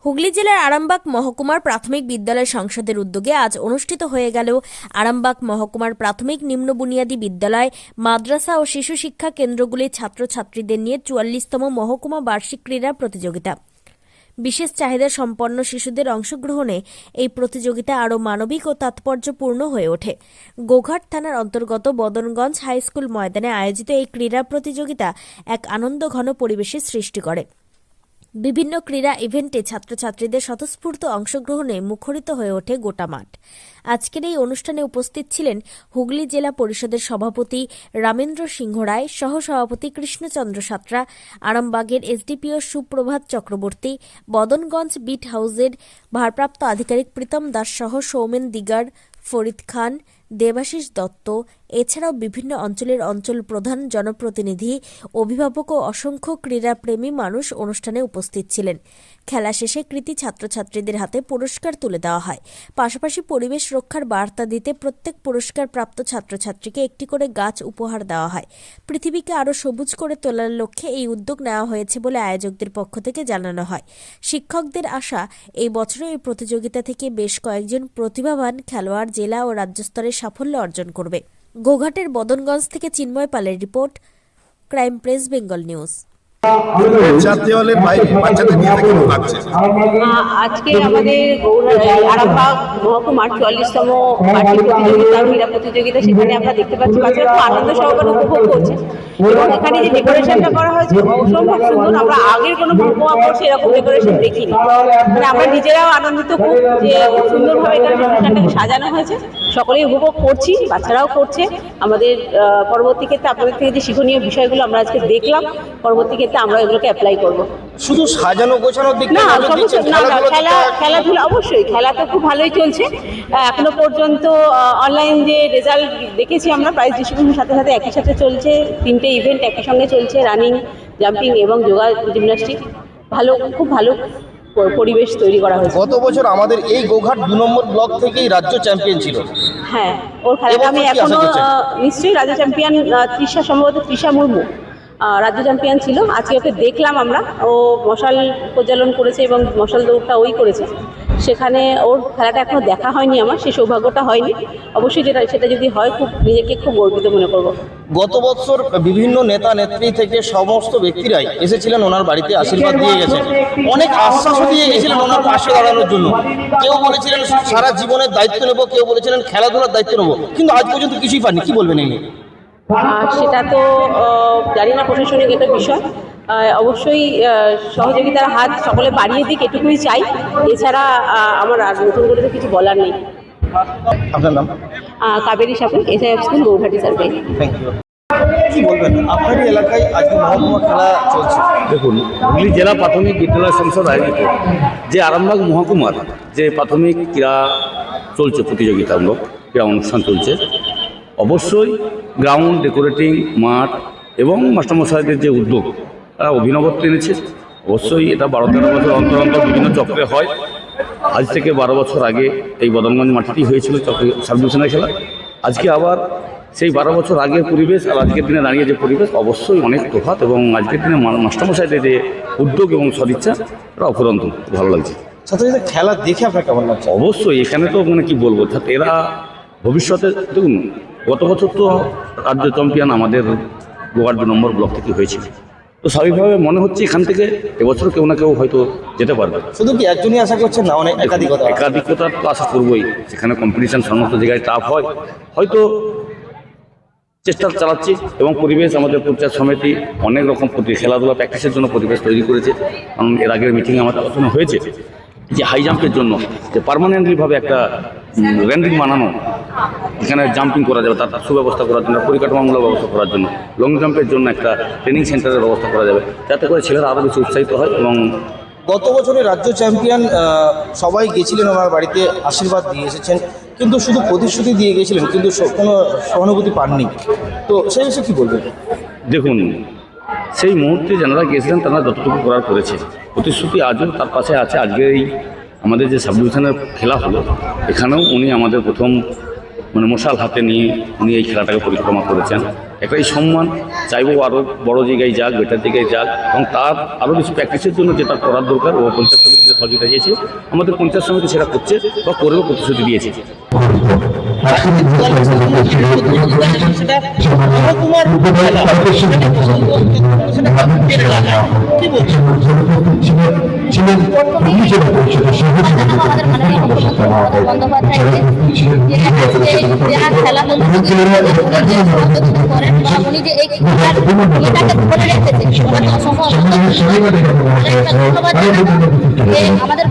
হুগলি জেলার আরামবাগ মহকুমার প্রাথমিক বিদ্যালয় সংসদের উদ্যোগে আজ অনুষ্ঠিত হয়ে গেল আরামবাগ মহকুমার প্রাথমিক নিম্ন বুনিয়াদী বিদ্যালয়, মাদ্রাসা ও শিশু শিক্ষা কেন্দ্রগুলির ছাত্রছাত্রীদের নিয়ে 44তম মহকুমা বার্ষিক ক্রীড়া প্রতিযোগিতা। বিশেষ চাহিদা সম্পন্ন শিশুদের অংশগ্রহণে এই প্রতিযোগিতা আরও মানবিক ও তাৎপর্যপূর্ণ হয়ে ওঠে। গোঘাট থানার অন্তর্গত বদনগঞ্জ হাই স্কুল ময়দানে আয়োজিত এই ক্রীড়া প্রতিযোগিতা এক আনন্দঘন পরিবেশের সৃষ্টি করে। বিভিন্ন ক্রীড়া ইভেন্টে ছাত্রছাত্রীদের স্বতঃস্ফূর্ত অংশগ্রহণে মুখরিত হয়ে ওঠে গোটা মাঠ। আজকের এই অনুষ্ঠানে উপস্থিত ছিলেন হুগলি জেলা পরিষদের সভাপতি রামেন্দ্র সিংহ রায়, সহসভাপতি কৃষ্ণচন্দ্র সাঁতরা, আরামবাগের এসডিপিও সুপ্রভাত চক্রবর্তী, বদনগঞ্জ বিট হাউসের ভারপ্রাপ্ত আধিকারিক প্রীতম দাস সহ সৌমেন দিগার, ফরিদ খান, দেবাশিস দত্ত, এছাড়াও বিভিন্ন অঞ্চলের অঞ্চল প্রধান, জনপ্রতিনিধি, অভিভাবক ও অসংখ্য ক্রীড়াপ্রেমী মানুষ অনুষ্ঠানে উপস্থিত ছিলেন। খেলা শেষে কৃতী ছাত্রছাত্রীদের হাতে পুরস্কার তুলে দেওয়া হয়। পাশাপাশি পরিবেশ রক্ষার বার্তা দিতে প্রত্যেক পুরস্কারপ্রাপ্ত ছাত্রছাত্রীকে একটি করে গাছ উপহার দেওয়া হয়। পৃথিবীকে আরও সবুজ করে তোলার লক্ষ্যে এই উদ্যোগ নেওয়া হয়েছে বলে আয়োজকদের পক্ষ থেকে জানানো হয়। শিক্ষকদের আশা, এই বছরও এই প্রতিযোগিতা থেকে বেশ কয়েকজন প্রতিভাবান খেলোয়াড় জেলা ও রাজ্য স্তরে সাফল্য অর্জন করবে। গোঘাটের বদনগঞ্জ থেকে চিন্ময় পালের report, crime press Bengal news. আজকে আমাদের আরামবাগ মহকুমার 44তম বার্ষিক প্রতিযোগিতা, ক্রীড়া প্রতিযোগিতা, সেখানে আমরা দেখতে পাচ্ছি বাচ্চারা খুব আনন্দ সহকারে উপভোগ করছে এবং এখানে যে ডেকোরেশনটা করা হয়েছে অসম্ভব সুন্দর। আমরা আগের কোনো মহকুমা করছি এরকম ডেকোরেশন দেখিনি, মানে আমরা নিজেরাও আনন্দিত খুব যে সুন্দরভাবে এখানে অনুষ্ঠানটাকে সাজানো হয়েছে। সকলেই উপভোগ করছি, বাচ্চারাও করছে। আমাদের পরবর্তী ক্ষেত্রে আপনাদের থেকে যে শিক্ষণীয় বিষয়গুলো আমরা আজকে দেখলাম, পরবর্তী ক্ষেত্রে আমরা এগুলোকে অ্যাপ্লাই করবো। শুধু সাজানো গোছানোর দিক না, খেলাধুলা অবশ্যই, খেলা তো খুব ভালোই চলছে। এখনো পর্যন্ত অনলাইন যে রেজাল্ট দেখেছি আমরা, প্রাইজ ডিস্ট্রিবিউশনের সাথে সাথে একই সাথে চলছে। 3টে ইভেন্ট একই সঙ্গে চলছে, রানিং, জাম্পিং এবং যোগা জিমন্যাস্টিক। খুব ভালো পরিবেশ তৈরি করা হয়েছে। গত বছর আমাদের এই গোঘাট 2 নম্বর ব্লক থেকেই রাজ্য চ্যাম্পিয়ন ছিল। হ্যাঁ, ওর খেলাটা আমি এখনো নিশ্চয়ই রাজ্য চ্যাম্পিয়ন সম্ভবত তৃষা মুর্মু রাজ্য চ্যাম্পিয়ন ছিল। আজকে ওকে দেখলাম আমরা, ও মশাল প্রজ্বলন করেছে এবং মশাল দৌড়টা ওই করেছে। সেখানে ওর খেলাটা এখনো দেখা হয়নি, আমার সেই সৌভাগ্যটা হয়নি। অবশ্যই সেটা যদি হয় নিজেকে খুব গর্বিত মনে করব। গত বছর বিভিন্ন নেতা নেত্রী থেকে সমস্ত ব্যক্তিরাই এসেছিলেন ওনার বাড়িতে, আশীর্বাদ দিয়ে গেছেন, অনেক আশ্বাসও দিয়ে গেছিলেন ওনার পাশে দাঁড়ানোর জন্য। কেউ বলেছিলেন সারা জীবনের দায়িত্ব নেব, কেউ বলেছিলেন খেলাধুলার দায়িত্ব নেব, কিন্তু আজ পর্যন্ত কিছুই পাননি। কি বলবেন এই নিয়ে? সেটা তো জানি না, প্রশাসনিক একটা বিষয়। অবশ্যই সহযোগিতার হাত সকলে বাড়িয়ে দিক, এটুকুই চাই। এছাড়া আমার আর নতুন করে তো কিছু বলার নেই। আপনার নাম? কাবেরী সাপেক, SIF school, Guwahati survey. Thank you. কি বলবেন আপনারই এলাকায় আজকে মহকুমা খেলা চলছে? দেখুন, হুগলি জেলা প্রাথমিক বিদ্যালয় সংসদ আয়োজিত যে আরামবাগ মহকুমার যে প্রাথমিক ক্রীড়া চলছে, প্রতিযোগিতামূলক ক্রীড়া অনুষ্ঠান চলছে, অবশ্যই গ্রাউন্ড, ডেকোরেটিং, মাঠ এবং মাস্টারমশাইদের যে উদ্যোগ, তারা অভিনবত্ব এনেছে। অবশ্যই এটা 12-13 বছর অন্তর অন্তর বিভিন্ন চক্রে হয়। আজ থেকে 12 বছর আগে এই বদনগঞ্জ মাঠেই হয়েছিল সাব ডিভিশনের খেলা। আজকে আবার সেই 12 বছর আগের পরিবেশ আর আজকের দিনে দাঁড়িয়ে যে পরিবেশ, অবশ্যই অনেক তফাৎ। এবং আজকের দিনে মাস্টারমশাইদের যে উদ্যোগ এবং সদিচ্ছা, এটা অফুরন্ত ভালো লাগছে। ছাত্রছাত্রীদের খেলা দেখে আপনার কেমন লাগছে? অবশ্যই এখানে তো কি বলবো, এরা ভবিষ্যতে, দেখুন গত বছর তো রাজ্য চ্যাম্পিয়ন আমাদের গোঘাট 2 নম্বর ব্লক থেকে হয়েছিল। তো স্বাভাবিকভাবে মনে হচ্ছে এখান থেকে এবছর কেউ না কেউ হয়তো যেতে পারবে। শুধু কি একজনই আশা করছেন না, অনেক একাধিকতার তো আশা করবোই। সেখানে কম্পিটিশন সমস্ত জায়গায় টাফ হয়, হয়তো চেষ্টা চালাচ্ছি। এবং পরিবেশ, আমাদের পঞ্চায়েত সমিতি অনেক রকম খেলাধুলা প্র্যাকটিসের জন্য পরিবেশ তৈরি করেছে। কারণ এর আগের মিটিংয়ে আমাদের আলোচনা হয়েছে যে হাই জাম্পের জন্য যে পার্মানেন্টলিভাবে একটা র্যান্ডিং বানানো, এখানে জাম্পিং করা যাবে, তার সুব্যবস্থা করার জন্য, পরিকাঠামোমূলক ব্যবস্থা করার জন্য, লং জাম্পের জন্য একটা ট্রেনিং সেন্টারের ব্যবস্থা করা যাবে, যাতে করে ছেলেরা আরও বেশি উৎসাহিত হয়। এবং গত বছরের রাজ্য চ্যাম্পিয়ন সবাই গেছিলেন ওনার বাড়িতে, আশীর্বাদ দিয়ে এসেছেন, কিন্তু শুধু প্রতিশ্রুতি দিয়ে গেছিলেন, কিন্তু কোনো সহানুভূতি পাননি। তো সেই বিষয়ে কী বলবেন? দেখুন, সেই মুহূর্তে যারা গিয়েছিলেন তারা যতটুকু করার করেছে, প্রতিশ্রুতি আজও তার পাশে আছে। আজকে এই আমাদের যে সাব ডিভিশনের খেলা হলো, এখানেও উনি আমাদের প্রথম মশাল হাতে নিয়ে উনি এই খেলাটাকে পরিক্রমা করেছেন। একটাই সম্মান, চাইবো আরও বড় জায়গায় যাক, বেটার জায়গায় যাক, এবং তার আরও বেশি প্র্যাকটিসের জন্য যেটা করার দরকার ও পঞ্চায়েত সমিতির সহযোগিতা দিয়েছে, আমাদের পঞ্চায়েত সমিতি সেটা করছে বা করবে প্রতিশ্রুতি দিয়েছে। সেটা মহকুমার খেলা, সেটা আপনাদের এলাকা। কি বলছেন? আমাদের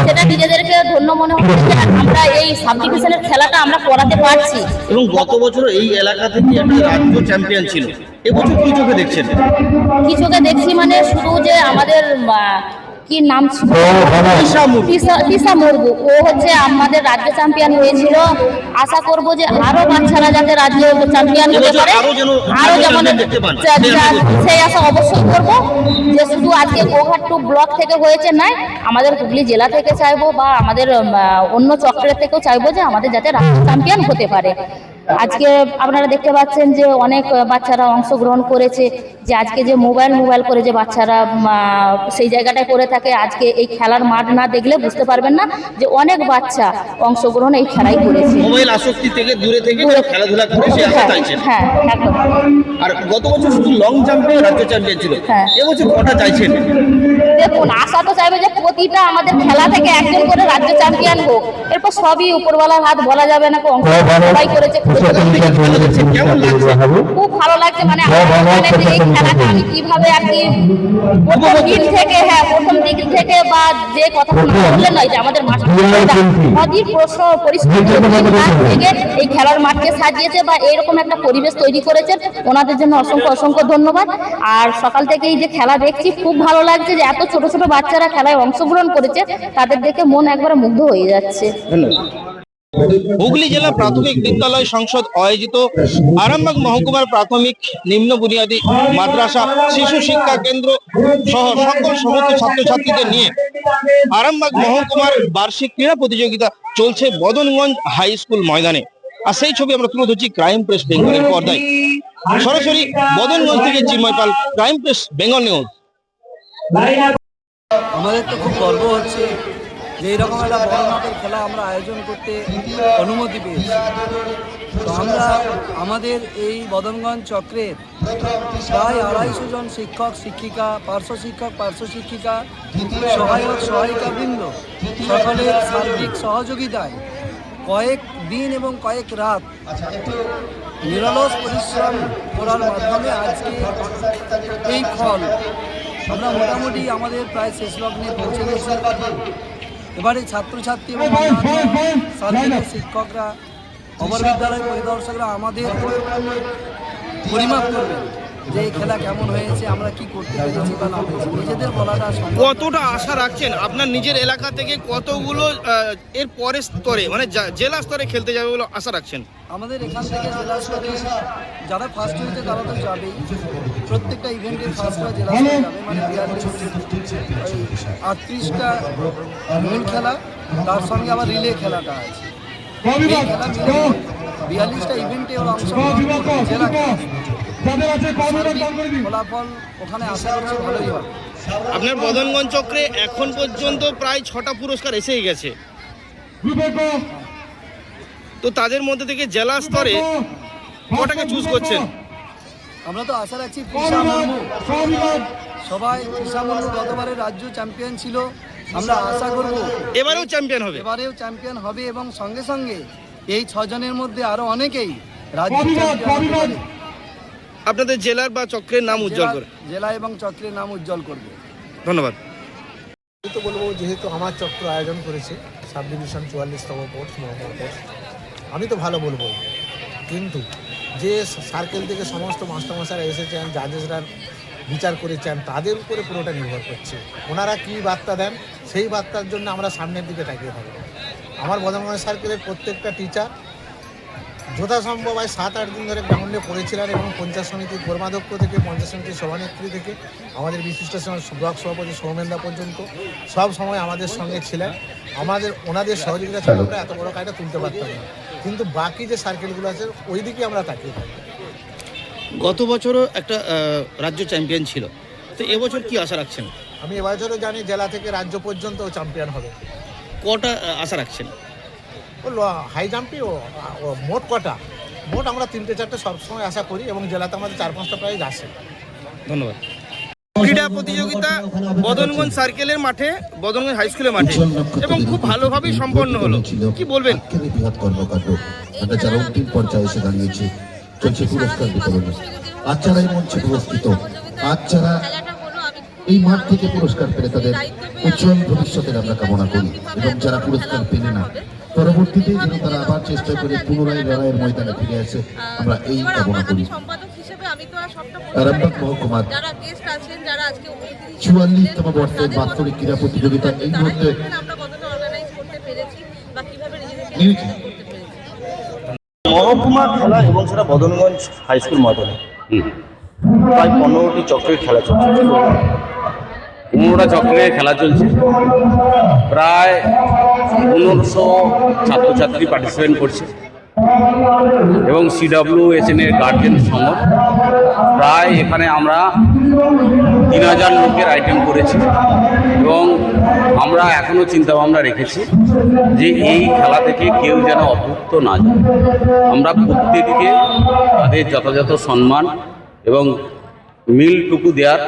সেটা নিজেদেরকে ধন্য মনে হচ্ছে যে আমরা এই সাব ডিভিশনের খেলাটা আমরা করাতে পারছি। এবং গত বছর এই এলাকা থেকে একটা রাজ্য চ্যাম্পিয়ন ছিল, এবছর কি চোখে দেখছেন? কি চোখে দেখছি মানে শুধু যে আমাদের কি নাম ছিল তিশা মুর্মু, ও হচ্ছে আমাদের রাজ্য চ্যাম্পিয়ন হয়েছিল। আশা করব যে আরো বাচ্চারা যাতে রাজ্য চ্যাম্পিয়ন হতে পারে, আরো যেমন সেই আশা অবশ্যই করব। যে শুধু আজকে গোঘাট 2 ব্লক থেকে হয়েছে নয়, আমাদের হুগলি জেলা থেকে চাইবো বা আমাদের অন্য চক্রের থেকেও চাইবো যে আমাদের যাতে রাজ্য চ্যাম্পিয়ন হতে পারে। আজকে আপনারা দেখতে পাচ্ছেন যে অনেক বাচ্চারা অংশগ্রহণ করেছে, যে আজকে যে মোবাইল করে যে বাচ্চারা সেই জায়গাটায় করে থাকে, আজকে এই খেলার মাঠ না দেখলে বুঝতে পারবেন না যে অনেক বাচ্চা অংশগ্রহণ এই খেলায় করেছে। মোবাইল আসক্তি থেকে দূরে থেকে খেলাধুলা করে সে আশা চাইছেন। হ্যাঁ, একদম। আর গত বছর শুধু লং জাম্পে রাজ্য চ্যাম্পিয়ন ছিল, হ্যাঁ। এবছর কটা চাইছেন? দেখুন, আশা তো চাইবে যে প্রতিটা আমাদের খেলা থেকে একজন করে রাজ্য চ্যাম্পিয়ন হোক। এরপর সবই উপরওয়ালার হাত, বলা যাবে না। সবাই করেছে, খুব ভালো লাগছে। মানে এই খেলাটা আমি কিভাবে আর কি প্রথম দিক থেকে বা যে কথাটা না বললেন নয় যে আমাদের পরিস্থিতি থেকে এই খেলার মাঠকে সাজিয়েছে বা এইরকম একটা পরিবেশ তৈরি করেছেন, ওনাদের জন্য অসংখ্য ধন্যবাদ। আর সকাল থেকে এই যে খেলা দেখছি, খুব ভালো লাগছে যে এত ছোট ছোট বাচ্চারা খেলায় অংশগ্রহণ করেছে, তাদের দেখে মন একবারে মুগ্ধ হয়ে যাচ্ছে। হুগলি জেলা প্রাথমিক বিদ্যালয় সংসদ আয়োজিত আরামবাগ মহকুমার প্রাথমিক নিম্ন বুনিয়াদী মাদ্রাসা শিশু শিক্ষা কেন্দ্র সহ সকল সমস্ত ছাত্রছাত্রীদের নিয়ে আরামবাগ মহকুমার বার্ষিক ক্রীড়া প্রতিযোগিতা চলছে বদনগঞ্জ হাই স্কুল ময়দানে। আর সেই ছবি আমরা তুলে ধরছি ক্রাইম প্রেস বেঙ্গলের পর্দায়। সরাসরি বদনগঞ্জ থেকে চিন্ময় পাল, ক্রাইম প্রেস বেঙ্গল নিউজ। আমাদের তো খুব গর্ব হচ্ছে যে এইরকম একটা বড় মাপের খেলা আমরা আয়োজন করতে অনুমতি পেয়েছি। তো আমরা আমাদের এই বদনগঞ্জ চক্রের প্রায় 250 জন শিক্ষক শিক্ষিকা, পার্শ্ব শিক্ষক পার্শ্ব শিক্ষিকা, সহায়ক সহায়িকাবৃন্দ সকলের সার্বিক সহযোগিতায় কয়েক দিন এবং কয়েক রাত নিরলস পরিশ্রম করার মাধ্যমে আজকে এই ফল আমরা মোটামুটি আমাদের প্রায় শেষ লগ্নে পৌঁছে গেছি। এবারে ছাত্রছাত্রী এবং সার্বিক শিক্ষকরা, অমর বিদ্যালয় পরিদর্শকরা আমাদের পরিমাপ করবেন যে এই খেলা কেমন হয়েছে, আমরা কি করতে পেরেছি বা না পেরেছি। নিজেদের বলাটা কতটা আশা রাখছেন আপনার নিজের এলাকা থেকে, কতগুলো এর পরের স্তরে মানে জেলা স্তরে খেলতে যাবে বলে আশা রাখছেন? আমাদের এখান থেকে জেলা স্তরে যারা ফার্স্ট হয়েছে তারা তো যাবেই, প্রত্যেকটা ইভেন্টে ফার্স্টরা জেলা স্তরে যাবে। মানে 38টা মূল খেলা, তার সঙ্গে আবার রিলে খেলাটা আছে। এই খেলা মিলে 42টা ইভেন্টে ওরা অংশগ্রহণ করবে। জেলা ফলাফল ওখানে আশা করছি ভালোই হবে। আপনার বদনগঞ্জ চক্রে এখন পর্যন্ত প্রায় 6টা পুরস্কার এসেই গেছে, তো তাদের মধ্যে থেকে জেলা স্তরে কটাকে চুজ করছেন? আমরা তো আশা রাখছি তৃষা মুর্মু, সবাই তৃষা মুর্মু গতবারে রাজ্য চ্যাম্পিয়ন ছিল, আমরা আশা করব এবারেও চ্যাম্পিয়ন হবে। এবারেও চ্যাম্পিয়ন হবে এবং সঙ্গে সঙ্গে এই 6 জনের মধ্যে আরো অনেকেই রাজ্য চ্যাম্পিয়ন হতে পারে। আপনাদের জেলার বা চক্রের নাম উজ্জ্বল করে, জেলা এবং চক্রের নাম উজ্জ্বল করবে। ধন্যবাদ। আমি তো বলবো, যেহেতু আমার চক্র আয়োজন করেছে সাব ডিভিশন 44তম কোর্স মহকুমা কোর্স, আমি তো ভালো বলবো। কিন্তু যে সার্কেল থেকে সমস্ত মাস্টারমশাইরা এসেছেন, জাজেসরা বিচার করেছেন, তাদের উপরে পুরোটা নির্ভর করছে। ওনারা কী বার্তা দেন, সেই বার্তার জন্য আমরা সামনের দিকে তাকিয়ে থাকবো। আমার বদনগঞ্জ সার্কেলের প্রত্যেকটা টিচার যথাসম্ভব 7-8 দিন ধরে গ্রাউন্ডে পড়েছিলেন এবং পঞ্চায়েত সমিতির কর্মাধ্যক্ষ থেকে পঞ্চায়েত সমিতির সভানেত্রী থেকে আমাদের বিশিষ্ট ব্লক সভাপতি সৌমেনদা পর্যন্ত সব সময় আমাদের সঙ্গে ছিলেন। ওনাদের সহযোগিতা ছাড়া আমরা এত বড় কাজটা তুলতে পারতাম না। কিন্তু বাকি যে সার্কেলগুলো আছে ওই দিকে আমরা তাকিয়ে থাকি। গত বছরও একটা রাজ্য চ্যাম্পিয়ন ছিল, তো এবছর কি আশা রাখছেন? আমি এবছরও জানি জেলা থেকে রাজ্য পর্যন্ত ও চ্যাম্পিয়ন হবে। কটা আশা রাখছেন? ও হাই জাম্পি ও মোট কটা? মোট আমরা 3-4টে সবসময় আশা করি এবং জেলাতে আমাদের 4-5টা প্রাইজ আসে। ধন্যবাদ। ক্রীড়া প্রতিযোগিতা বদনগঞ্জ সার্কেলের মাঠে, বদনগঞ্জ হাই স্কুলের মাঠে, এবং খুব ভালোভাবেই সম্পন্ন হলো। কি বলবেন? বৃহৎ কর্মকাণ্ড আমরা যারা অন্তিম পর্যায়ে এসে দাঁড়িয়েছি, চলছে পুরস্কার বিতরণ। আজ যারা এই মঞ্চে পুরস্কৃত, আজ যারা এই মাঠ থেকে পুরস্কার পেলে তাদের উজ্জ্বল ভবিষ্যতের আমরা কামনা করি, এবং যারা পুরস্কার পেলে না পরবর্তীতে যেন তারা আবার চেষ্টা করে পুনরায় লড়াইয়ের ময়দানে ফিরে আসে, আমরা এই কামনা করি। আরামবাগ মহকুমার 44তম বর্ষের বাৎসরিক ক্রীড়া প্রতিযোগিতা এই মুহূর্তে মহকুমা খেলা এবং সেটা বদনগঞ্জ হাই স্কুল ময়দানে প্রায় 15টি চক্রের খেলা চলছে। 15টা চক্রে খেলা চলছে, প্রায় 1500 ছাত্রছাত্রী পার্টিসিপেট করছে, এবং CWSN এর গার্জেন সহ প্রায় এখানে আমরা 3000 লোকের আইটেম করেছি, এবং আমরা এখনও চিন্তাভাবনা রেখেছি যে এই খেলা থেকে কেউ যেন অভুক্ত না যায়। আমরা প্রত্যেককে তাদের যথাযথ সম্মান এবং মিলটুকু দেওয়ার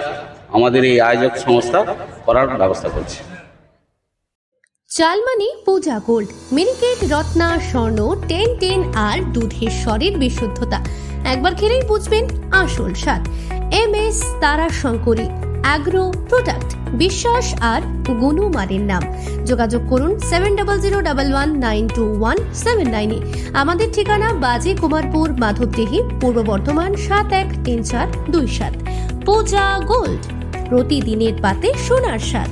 আমাদের এই আয়োজক সংস্থা করার ব্যবস্থা করছে। চালমানি পূজা গোল্ড, মিনিকেট, রত্না, স্বর্ণ 10-10 আর দুধের স্বরের বিশুদ্ধতা একবার খেলেই বুঝবেন আসল স্বাদ। MS তারা শঙ্করী অ্যাগ্রো প্রোডাক্ট, বিশ্বাস আর গুণমানের নাম। যোগাযোগ করুন 7001192179 আমাদের ঠিকানা বাজে কুমারপুর, মাধবদেহি, পূর্ব বর্ধমান 713427। পূজা গোল্ড, প্রতিদিনের পাতে সোনার স্বাদ।